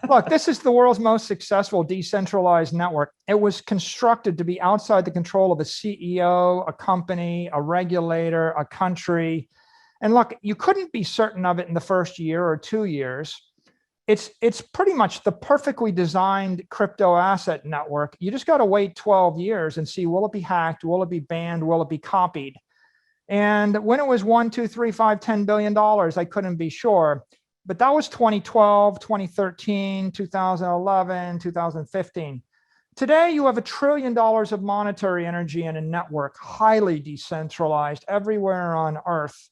Look, this is the world's most successful decentralized network. It was constructed to be outside the control of a CEO, a company, a regulator, a country. And look, you couldn't be certain of it in the first year or 2 years. It's pretty much the perfectly designed crypto asset network. You just got to wait 12 years and see, will it be hacked? Will it be banned? Will it be copied? And when it was 1, 2, 3, 5, $10 billion, I couldn't be sure. But that was 2012, 2013, 2011, 2015. Today, you have $1 trillion of monetary energy in a network, highly decentralized everywhere on Earth.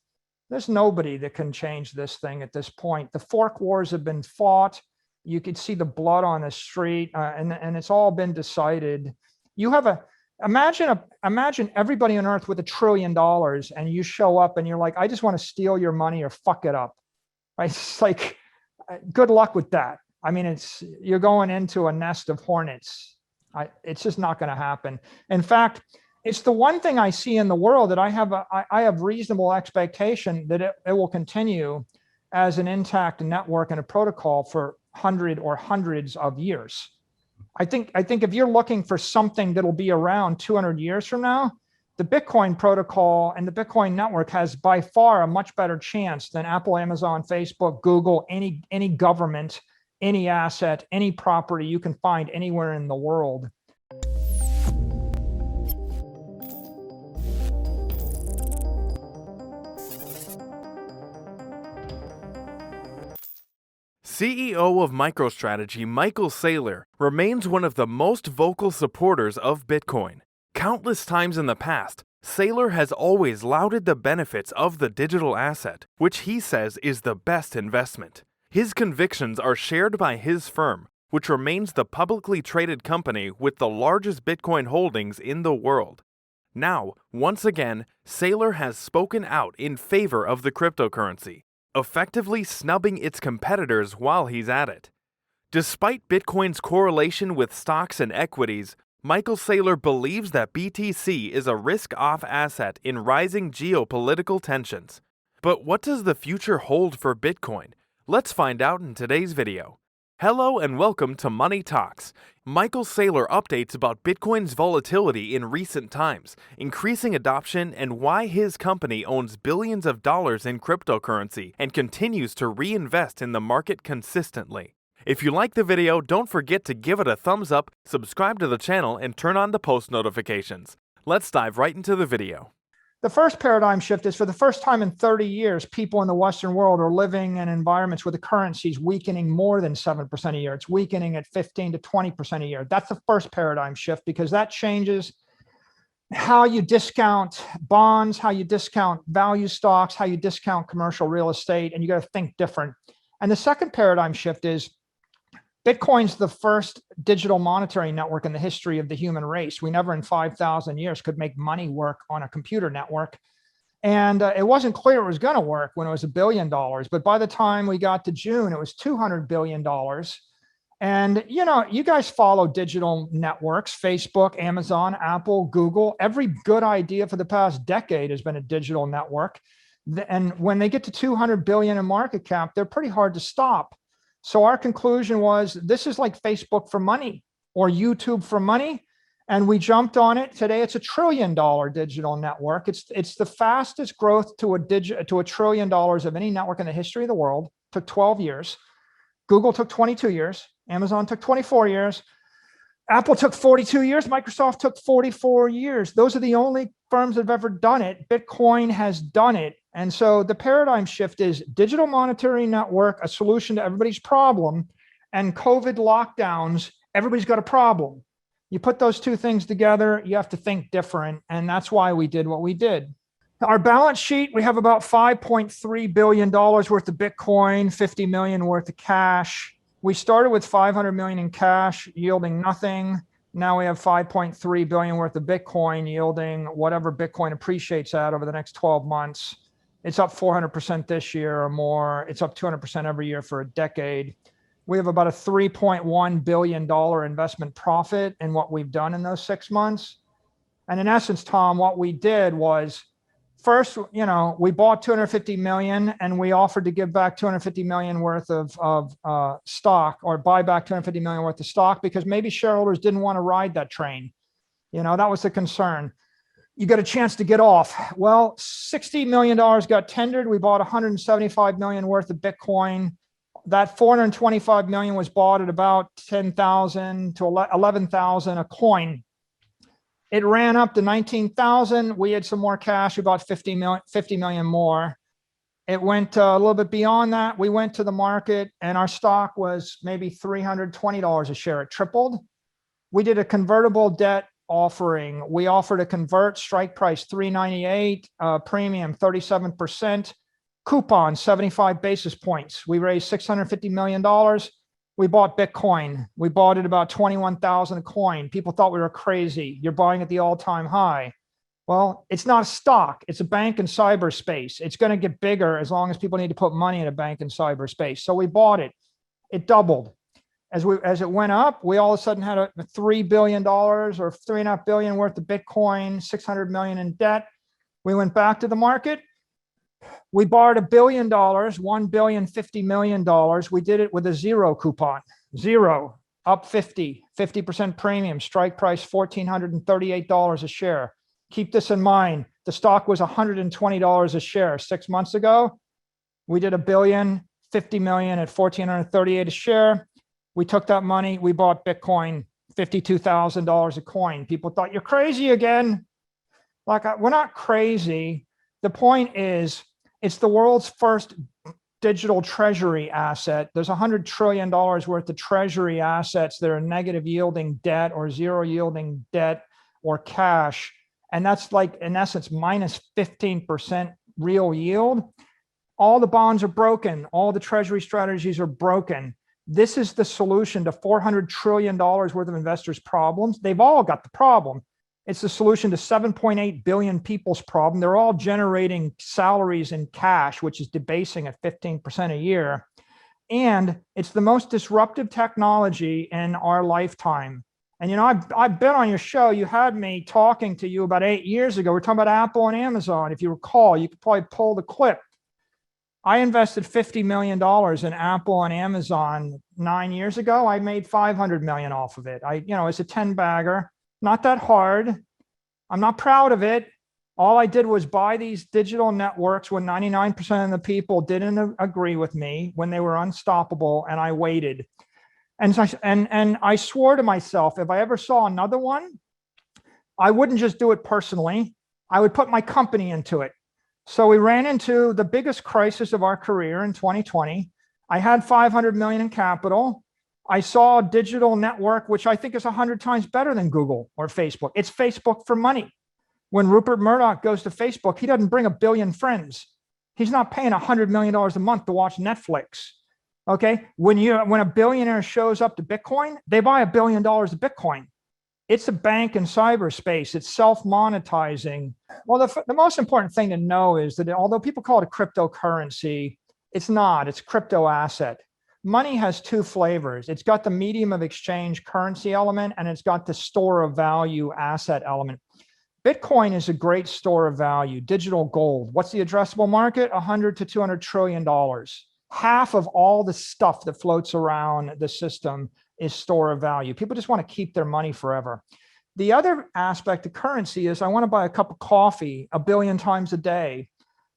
There's nobody that can change this thing at this point. The fork wars have been fought. You could see the blood on the street, and it's all been decided. You have imagine everybody on Earth with $1 trillion, and you show up and you're like, I just want to steal your money or fuck it up. Right? It's like, good luck with that. I mean, you're going into a nest of hornets. It's just not going to happen. In fact, it's the one thing I see in the world that I have reasonable expectation that it will continue as an intact network and a protocol for hundreds of years. I think if you're looking for something that'll be around 200 years from now, the Bitcoin protocol and the Bitcoin network has by far a much better chance than Apple, Amazon, Facebook, Google, any government, any asset, any property you can find anywhere in the world. CEO of MicroStrategy Michael Saylor remains one of the most vocal supporters of Bitcoin. Countless times in the past, Saylor has always lauded the benefits of the digital asset, which he says is the best investment. His convictions are shared by his firm, which remains the publicly traded company with the largest Bitcoin holdings in the world. Now, once again, Saylor has spoken out in favor of the cryptocurrency, effectively snubbing its competitors while he's at it. Despite Bitcoin's correlation with stocks and equities, Michael Saylor believes that BTC is a risk-off asset in rising geopolitical tensions. But what does the future hold for Bitcoin? Let's find out in today's video. Hello and welcome to Money Talks. Michael Saylor updates about Bitcoin's volatility in recent times, increasing adoption, and why his company owns billions of dollars in cryptocurrency and continues to reinvest in the market consistently. If you like the video, don't forget to give it a thumbs up, subscribe to the channel, and turn on the post notifications. Let's dive right into the video. The first paradigm shift is, for the first time in 30 years, people in the Western world are living in environments where the currency is weakening more than 7% a year. It's weakening at 15 to 20% a year. That's the first paradigm shift, because that changes how you discount bonds, how you discount value stocks, how you discount commercial real estate, and you got to think different. And the second paradigm shift is Bitcoin's the first digital monetary network in the history of the human race. We never in 5,000 years could make money work on a computer network. And it wasn't clear it was going to work when it was $1 billion. But by the time we got to June, it was $200 billion. And, you guys follow digital networks, Facebook, Amazon, Apple, Google. Every good idea for the past decade has been a digital network. And when they get to 200 billion in market cap, they're pretty hard to stop. So our conclusion was, this is like Facebook for money or YouTube for money. And we jumped on it. Today, it's $1 trillion digital network. It's the fastest growth to $1 trillion of any network in the history of the world. Took 12 years. Google took 22 years. Amazon took 24 years. Apple took 42 years. Microsoft took 44 years. Those are the only firms that have ever done it. Bitcoin has done it. And so the paradigm shift is digital monetary network, a solution to everybody's problem, and COVID lockdowns, everybody's got a problem. You put those two things together, you have to think different. And that's why we did what we did. Our balance sheet, we have about $5.3 billion worth of Bitcoin, 50 million worth of cash. We started with 500 million in cash, yielding nothing. Now we have 5.3 billion worth of Bitcoin, yielding whatever Bitcoin appreciates at over the next 12 months. It's up 400% this year or more. It's up 200% every year for a decade. We have about a $3.1 billion investment profit in what we've done in those 6 months. And in essence, Tom, what we did was first, we bought 250 million and we offered to give back 250 million worth of stock, or buy back 250 million worth of stock, because maybe shareholders didn't want to ride that train. That was the concern. You got a chance to get off. Well, $60 million got tendered. We bought 175 million worth of Bitcoin. That 425 million was bought at about 10,000 to 11,000 a coin. It ran up to 19,000. We had some more cash, about 50 million more. It went a little bit beyond that. We went to the market and our stock was maybe $320 a share. It tripled. We did a convertible debt offering. We offered a convert, strike price $398, premium 37%, coupon 75 basis points. We raised $650 million. We bought Bitcoin. We bought it about 21,000 a coin. People thought we were crazy. You're buying at the all-time high. Well, it's not a stock. It's a bank in cyberspace. It's going to get bigger as long as people need to put money in a bank in cyberspace. So we bought it. It doubled. As it went up, we all of a sudden had a $3 billion or $3.5 billion worth of Bitcoin, 600 million in debt. We went back to the market. We borrowed $1 billion, $1.05 billion. We did it with a zero coupon, zero, up 50% premium, strike price $1,438 a share. Keep this in mind. The stock was $120 a share 6 months ago. We did $1.05 billion at $1,438 a share. We took that money. We bought Bitcoin, $52,000 a coin. People thought you're crazy again. We're not crazy. The point is, it's the world's first digital treasury asset. There's $100 trillion worth of treasury assets that are negative yielding debt or zero yielding debt or cash. And that's like, in essence, minus 15% real yield. All the bonds are broken. All the treasury strategies are broken. This is the solution to $400 trillion worth of investors' problems. They've all got the problem. It's the solution to 7.8 billion people's problem. They're all generating salaries in cash, which is debasing at 15% a year. And it's the most disruptive technology in our lifetime. And, I've been on your show. You had me talking to you about 8 years ago. We're talking about Apple and Amazon. If you recall, you could probably pull the clip. I invested $50 million in Apple and Amazon 9 years ago. I made 500 million off of it. It's a 10 bagger. Not that hard. I'm not proud of it. All I did was buy these digital networks when 99% of the people didn't agree with me, when they were unstoppable, and I waited. And I swore to myself, if I ever saw another one, I wouldn't just do it personally. I would put my company into it. So we ran into the biggest crisis of our career in 2020. I had 500 million in capital. I saw a digital network, which I think is 100 times better than Google or Facebook. It's Facebook for money. When Rupert Murdoch goes to Facebook, he doesn't bring 1 billion friends. He's not paying $100 million a month to watch Netflix. Okay. When a billionaire shows up to Bitcoin, they buy $1 billion of Bitcoin. It's a bank in cyberspace. It's self-monetizing. Well, the most important thing to know is that although people call it a cryptocurrency, it's not. It's crypto asset. Money has two flavors. It's got the medium of exchange currency element, and it's got the store of value asset element. Bitcoin is a great store of value, digital gold. What's the addressable market? 100 to $200 trillion. Half of all the stuff that floats around the system is store of value. People just want to keep their money forever. The other aspect of currency is I want to buy a cup of coffee 1 billion times a day.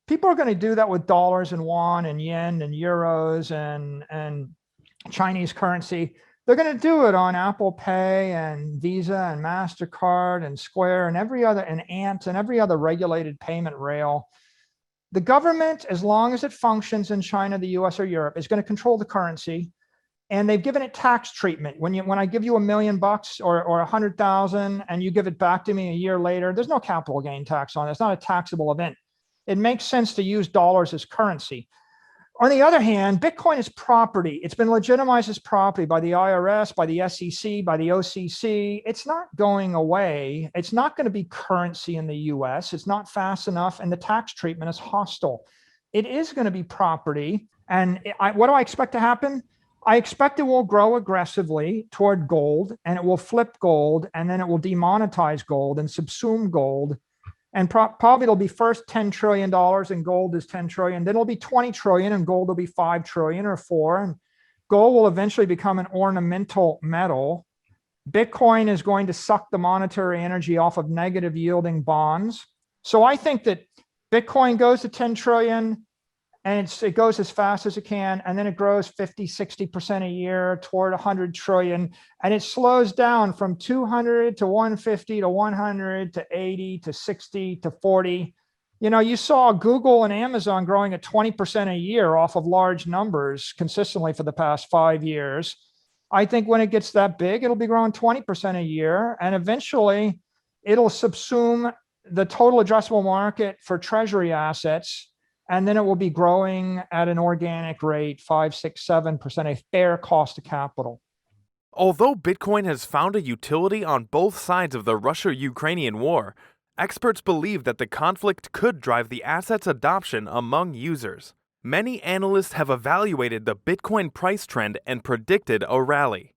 People are going to do that with dollars and yuan and yen and euros and Chinese currency. They're going to do it on Apple Pay and Visa and MasterCard and Square and Ant and every other regulated payment rail. The government, as long as it functions in China, the US, or Europe, is going to control the currency. And they've given it tax treatment. When I give you $1 million or 100,000 and you give it back to me a year later, there's no capital gain tax on it. It's not a taxable event. It makes sense to use dollars as currency. On the other hand, Bitcoin is property. It's been legitimized as property by the IRS, by the SEC, by the OCC. It's not going away. It's not going to be currency in the US. It's not fast enough, and the tax treatment is hostile. It is going to be property. And what do I expect to happen? I expect it will grow aggressively toward gold, and it will flip gold, and then it will demonetize gold and subsume gold. And probably it'll be first $10 trillion and gold is 10 trillion. Then it'll be 20 trillion and gold will be 5 trillion or 4. And gold will eventually become an ornamental metal. Bitcoin is going to suck the monetary energy off of negative yielding bonds. So I think that Bitcoin goes to 10 trillion and it goes as fast as it can. And then it grows 50, 60% a year toward 100 trillion. And it slows down from 200 to 150 to 100 to 80 to 60 to 40. You know, you saw Google and Amazon growing at 20% a year off of large numbers consistently for the past 5 years. I think when it gets that big, it'll be growing 20% a year. And eventually it'll subsume the total addressable market for treasury assets. And then it will be growing at an organic rate, 5, 6, 7%, a fair cost of capital. Although Bitcoin has found a utility on both sides of the Russia-Ukrainian war, experts believe that the conflict could drive the asset's adoption among users. Many analysts have evaluated the Bitcoin price trend and predicted a rally.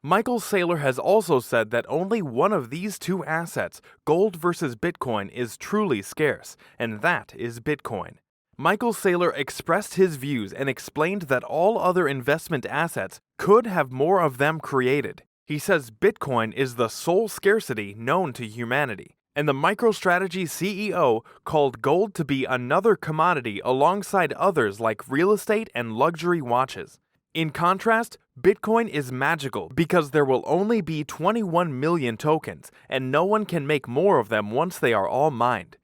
Michael Saylor has also said that only one of these two assets, gold versus Bitcoin, is truly scarce, and that is Bitcoin. Michael Saylor expressed his views and explained that all other investment assets could have more of them created. He says Bitcoin is the sole scarcity known to humanity, and the MicroStrategy CEO called gold to be another commodity alongside others like real estate and luxury watches. In contrast, Bitcoin is magical because there will only be 21 million tokens, and no one can make more of them once they are all mined.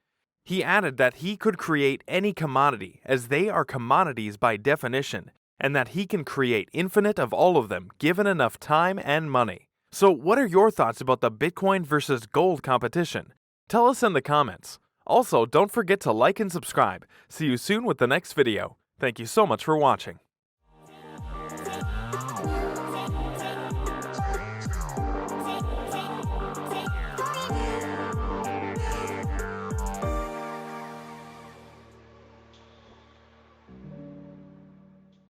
He added that he could create any commodity, as they are commodities by definition, and that he can create infinite of all of them given enough time and money. So what are your thoughts about the Bitcoin versus gold competition? Tell us in the comments. Also, don't forget to like and subscribe. See you soon with the next video. Thank you so much for watching.